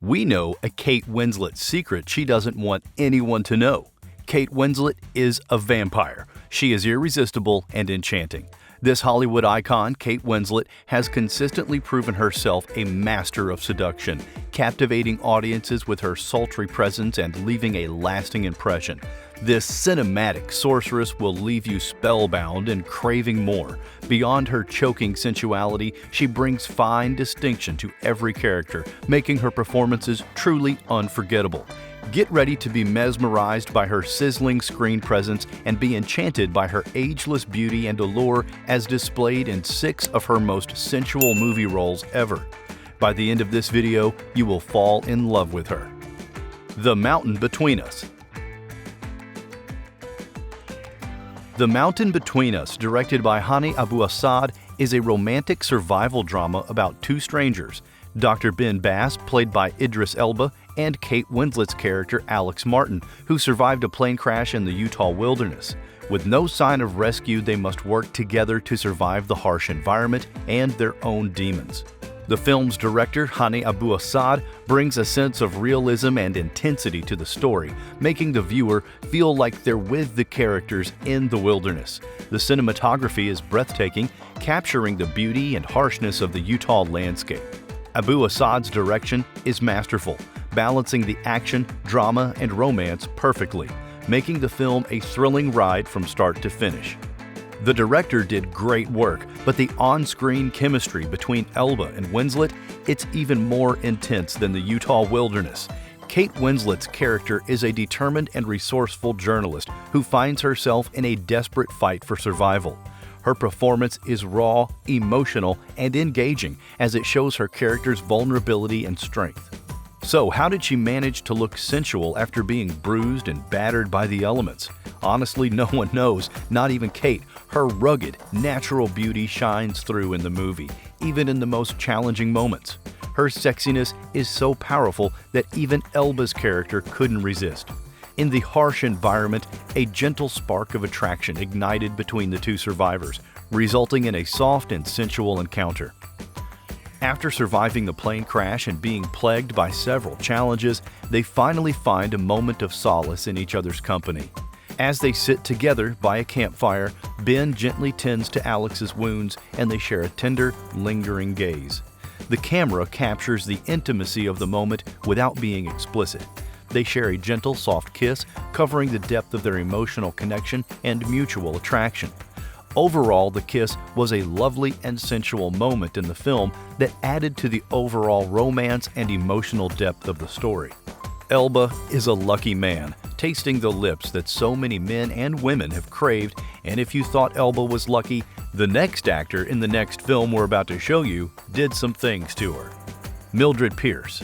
We know a Kate Winslet secret she doesn't want anyone to know. Kate Winslet is a vampire. She is irresistible and enchanting. This Hollywood icon, Kate Winslet, has consistently proven herself a master of seduction, captivating audiences with her sultry presence and leaving a lasting impression. This cinematic sorceress will leave you spellbound and craving more. Beyond her choking sensuality, she brings fine distinction to every character, making her performances truly unforgettable. Get ready to be mesmerized by her sizzling screen presence and be enchanted by her ageless beauty and allure as displayed in 6 of her most sensual movie roles ever. By the end of this video, you will fall in love with her. The Mountain Between Us. The Mountain Between Us, directed by Hani Abu-Assad, is a romantic survival drama about 2 strangers, Dr. Ben Bass, played by Idris Elba, and Kate Winslet's character Alex Martin, who survived a plane crash in the Utah wilderness. With no sign of rescue, they must work together to survive the harsh environment and their own demons. The film's director, Hani Abu-Assad, brings a sense of realism and intensity to the story, making the viewer feel like they're with the characters in the wilderness. The cinematography is breathtaking, capturing the beauty and harshness of the Utah landscape. Abu-Assad's direction is masterful, balancing the action, drama, and romance perfectly, making the film a thrilling ride from start to finish. The director did great work, but the on-screen chemistry between Elba and Winslet, it's even more intense than the Utah wilderness. Kate Winslet's character is a determined and resourceful journalist who finds herself in a desperate fight for survival. Her performance is raw, emotional, and engaging as it shows her character's vulnerability and strength. So, how did she manage to look sensual after being bruised and battered by the elements? Honestly, no one knows, not even Kate. Her rugged, natural beauty shines through in the movie, even in the most challenging moments. Her sexiness is so powerful that even Elba's character couldn't resist. In the harsh environment, a gentle spark of attraction ignited between the 2 survivors, resulting in a soft and sensual encounter. After surviving the plane crash and being plagued by several challenges, they finally find a moment of solace in each other's company. As they sit together by a campfire, Ben gently tends to Alex's wounds and they share a tender, lingering gaze. The camera captures the intimacy of the moment without being explicit. They share a gentle, soft kiss, covering the depth of their emotional connection and mutual attraction. Overall, the kiss was a lovely and sensual moment in the film that added to the overall romance and emotional depth of the story. Elba is a lucky man, tasting the lips that so many men and women have craved, and if you thought Elba was lucky, the next actor in the next film we're about to show you did some things to her. Mildred Pierce.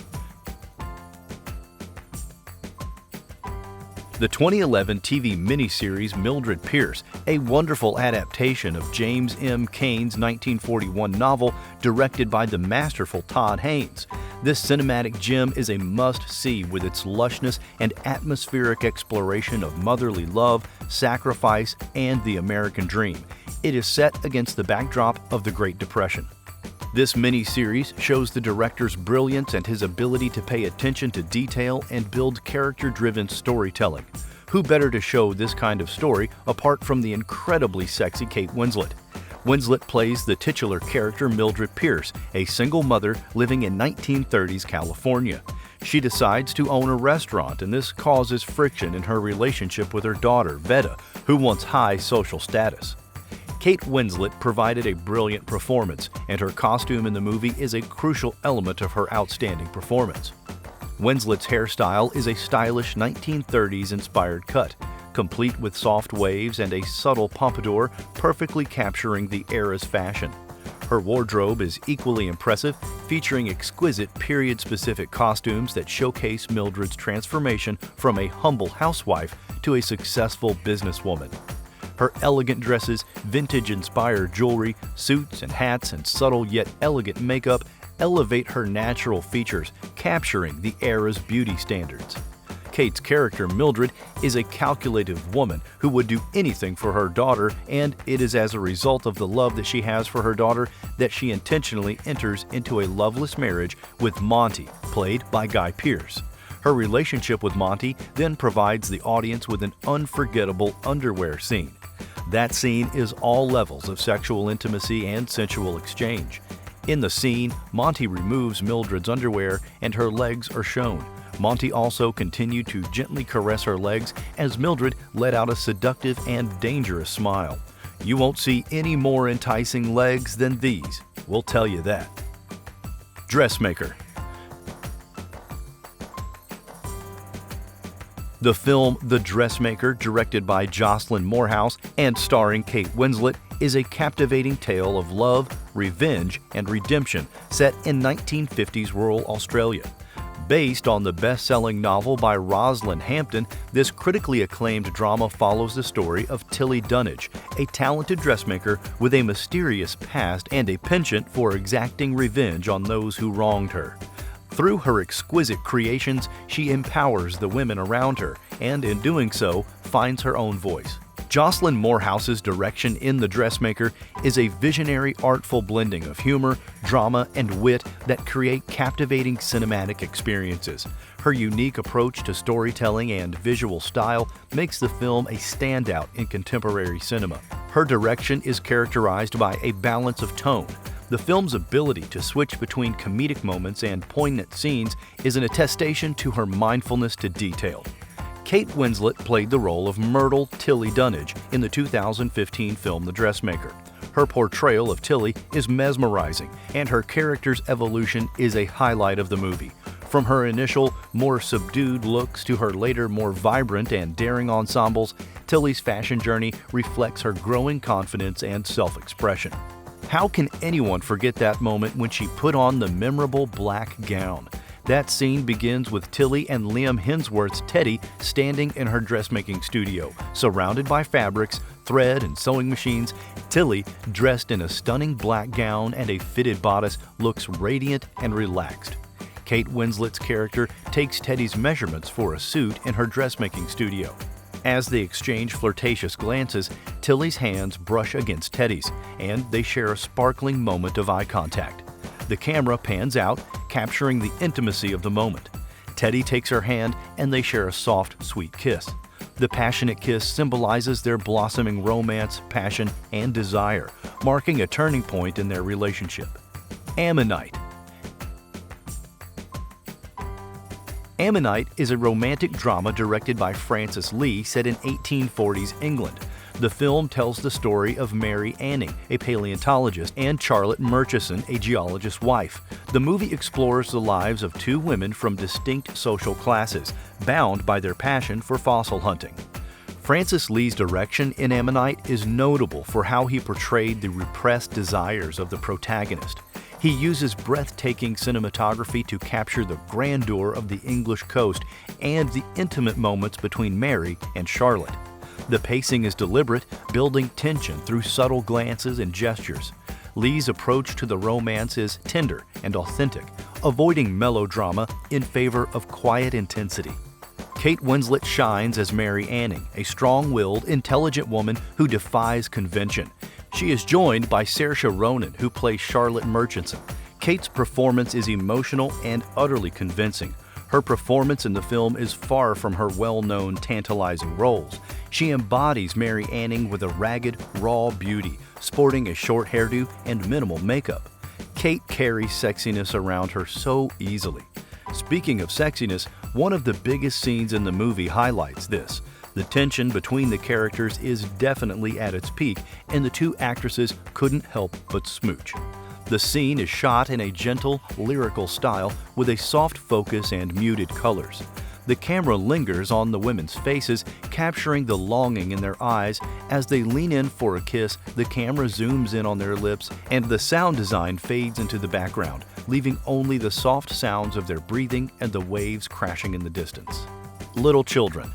The 2011 TV miniseries Mildred Pierce, a wonderful adaptation of James M. Cain's 1941 novel directed by the masterful Todd Haynes. This cinematic gem is a must-see with its lushness and atmospheric exploration of motherly love, sacrifice, and the American dream. It is set against the backdrop of the Great Depression. This mini-series shows the director's brilliance and his ability to pay attention to detail and build character-driven storytelling. Who better to show this kind of story apart from the incredibly sexy Kate Winslet? Winslet plays the titular character Mildred Pierce, a single mother living in 1930s California. She decides to own a restaurant, and this causes friction in her relationship with her daughter, Veda, who wants high social status. Kate Winslet provided a brilliant performance, and her costume in the movie is a crucial element of her outstanding performance. Winslet's hairstyle is a stylish 1930s-inspired cut, complete with soft waves and a subtle pompadour perfectly capturing the era's fashion. Her wardrobe is equally impressive, featuring exquisite period-specific costumes that showcase Mildred's transformation from a humble housewife to a successful businesswoman. Her elegant dresses, vintage-inspired jewelry, suits and hats, and subtle yet elegant makeup elevate her natural features, capturing the era's beauty standards. Kate's character, Mildred, is a calculative woman who would do anything for her daughter, and it is as a result of the love that she has for her daughter that she intentionally enters into a loveless marriage with Monty, played by Guy Pearce. Her relationship with Monty then provides the audience with an unforgettable underwear scene. That scene is all levels of sexual intimacy and sensual exchange. In the scene, Monty removes Mildred's underwear and her legs are shown. Monty also continued to gently caress her legs as Mildred let out a seductive and dangerous smile. You won't see any more enticing legs than these, we'll tell you that. Dressmaker. The film The Dressmaker, directed by Jocelyn Moorhouse and starring Kate Winslet, is a captivating tale of love, revenge, and redemption set in 1950s rural Australia. Based on the best-selling novel by Rosalind Hampton, this critically acclaimed drama follows the story of Tilly Dunnage, a talented dressmaker with a mysterious past and a penchant for exacting revenge on those who wronged her. Through her exquisite creations, she empowers the women around her, and in doing so, finds her own voice. Jocelyn Moorhouse's direction in The Dressmaker is a visionary, artful blending of humor, drama, and wit that create captivating cinematic experiences. Her unique approach to storytelling and visual style makes the film a standout in contemporary cinema. Her direction is characterized by a balance of tone. The film's ability to switch between comedic moments and poignant scenes is an attestation to her mindfulness to detail. Kate Winslet played the role of Myrtle Tilly Dunnage in the 2015 film The Dressmaker. Her portrayal of Tilly is mesmerizing, and her character's evolution is a highlight of the movie. From her initial, more subdued looks to her later, more vibrant and daring ensembles, Tilly's fashion journey reflects her growing confidence and self-expression. How can anyone forget that moment when she put on the memorable black gown? That scene begins with Tilly and Liam Hemsworth's Teddy standing in her dressmaking studio, surrounded by fabrics, thread, and sewing machines. Tilly, dressed in a stunning black gown and a fitted bodice, looks radiant and relaxed. Kate Winslet's character takes Teddy's measurements for a suit in her dressmaking studio. As they exchange flirtatious glances, Tilly's hands brush against Teddy's, and they share a sparkling moment of eye contact. The camera pans out, capturing the intimacy of the moment. Teddy takes her hand, and they share a soft, sweet kiss. The passionate kiss symbolizes their blossoming romance, passion, and desire, marking a turning point in their relationship. Ammonite. Ammonite is a romantic drama directed by Francis Lee set in 1840s England. The film tells the story of Mary Anning, a paleontologist, and Charlotte Murchison, a geologist's wife. The movie explores the lives of two women from distinct social classes, bound by their passion for fossil hunting. Francis Lee's direction in Ammonite is notable for how he portrayed the repressed desires of the protagonist. He uses breathtaking cinematography to capture the grandeur of the English coast and the intimate moments between Mary and Charlotte. The pacing is deliberate, building tension through subtle glances and gestures. Lee's approach to the romance is tender and authentic, avoiding melodrama in favor of quiet intensity. Kate Winslet shines as Mary Anning, a strong-willed, intelligent woman who defies convention. She is joined by Saoirse Ronan, who plays Charlotte Murchison. Kate's performance is emotional and utterly convincing. Her performance in the film is far from her well-known, tantalizing roles. She embodies Mary Anning with a ragged, raw beauty, sporting a short hairdo and minimal makeup. Kate carries sexiness around her so easily. Speaking of sexiness, one of the biggest scenes in the movie highlights this. The tension between the characters is definitely at its peak, and the two actresses couldn't help but smooch. The scene is shot in a gentle, lyrical style with a soft focus and muted colors. The camera lingers on the women's faces, capturing the longing in their eyes. As they lean in for a kiss, the camera zooms in on their lips, and the sound design fades into the background, leaving only the soft sounds of their breathing and the waves crashing in the distance. Little Children.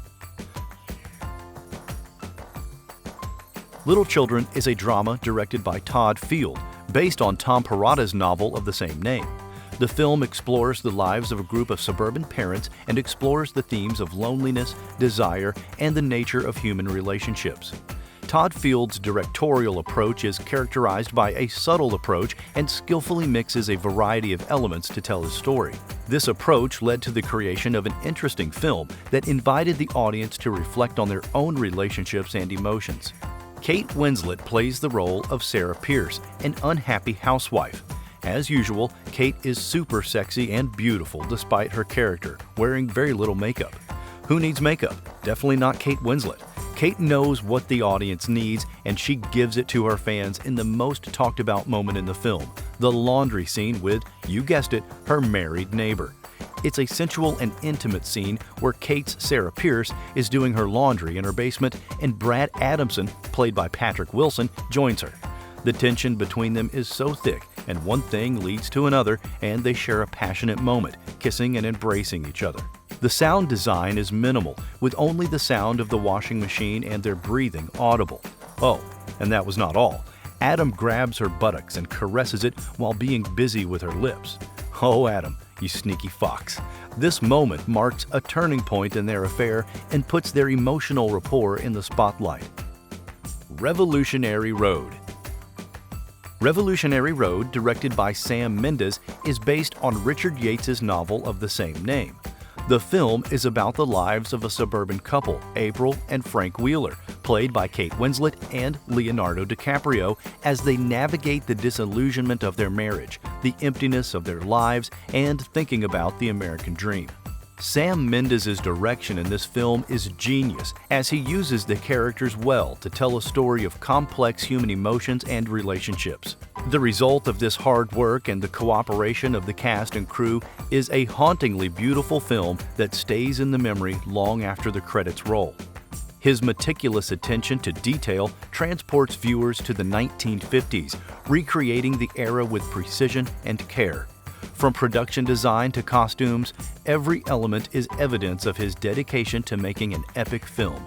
Little Children is a drama directed by Todd Field, based on Tom Perrotta's novel of the same name. The film explores the lives of a group of suburban parents and explores the themes of loneliness, desire, and the nature of human relationships. Todd Field's directorial approach is characterized by a subtle approach and skillfully mixes a variety of elements to tell his story. This approach led to the creation of an interesting film that invited the audience to reflect on their own relationships and emotions. Kate Winslet plays the role of Sarah Pierce, an unhappy housewife. As usual, Kate is super sexy and beautiful despite her character, wearing very little makeup. Who needs makeup? Definitely not Kate Winslet. Kate knows what the audience needs, and she gives it to her fans in the most talked about moment in the film, the laundry scene with, you guessed it, her married neighbor. It's a sensual and intimate scene where Kate's Sarah Pierce is doing her laundry in her basement, and Brad Adamson, played by Patrick Wilson, joins her. The tension between them is so thick, and one thing leads to another, and they share a passionate moment, kissing and embracing each other. The sound design is minimal, with only the sound of the washing machine and their breathing audible. Oh, and that was not all. Adam grabs her buttocks and caresses it while being busy with her lips. Oh, Adam, you sneaky fox. This moment marks a turning point in their affair and puts their emotional rapport in the spotlight. Revolutionary Road. Revolutionary Road, directed by Sam Mendes, is based on Richard Yates's novel of the same name. The film is about the lives of a suburban couple, April and Frank Wheeler, played by Kate Winslet and Leonardo DiCaprio, as they navigate the disillusionment of their marriage, the emptiness of their lives, and thinking about the American dream. Sam Mendes' direction in this film is genius, as he uses the characters well to tell a story of complex human emotions and relationships. The result of this hard work and the cooperation of the cast and crew is a hauntingly beautiful film that stays in the memory long after the credits roll. His meticulous attention to detail transports viewers to the 1950s, recreating the era with precision and care. From production design to costumes, every element is evidence of his dedication to making an epic film.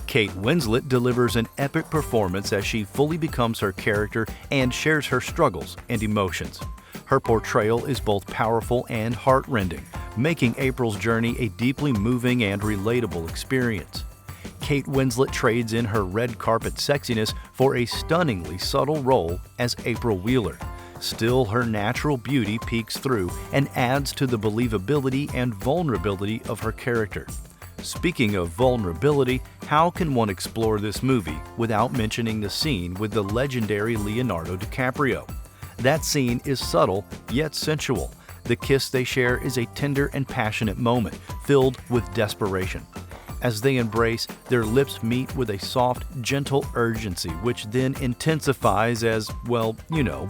Kate Winslet delivers an epic performance as she fully becomes her character and shares her struggles and emotions. Her portrayal is both powerful and heartrending, making April's journey a deeply moving and relatable experience. Kate Winslet trades in her red carpet sexiness for a stunningly subtle role as April Wheeler. Still, her natural beauty peeks through and adds to the believability and vulnerability of her character. Speaking of vulnerability, how can one explore this movie without mentioning the scene with the legendary Leonardo DiCaprio? That scene is subtle, yet sensual. The kiss they share is a tender and passionate moment, filled with desperation. As they embrace, their lips meet with a soft, gentle urgency, which then intensifies as, well,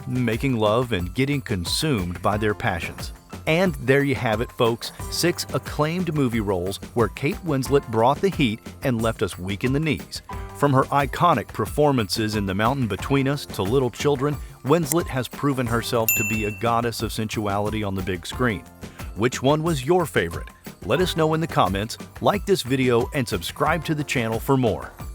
making love and getting consumed by their passions. And there you have it, folks, 6 acclaimed movie roles where Kate Winslet brought the heat and left us weak in the knees. From her iconic performances in The Mountain Between Us to Little Children, Winslet has proven herself to be a goddess of sensuality on the big screen. Which one was your favorite? Let us know in the comments, like this video, and subscribe to the channel for more.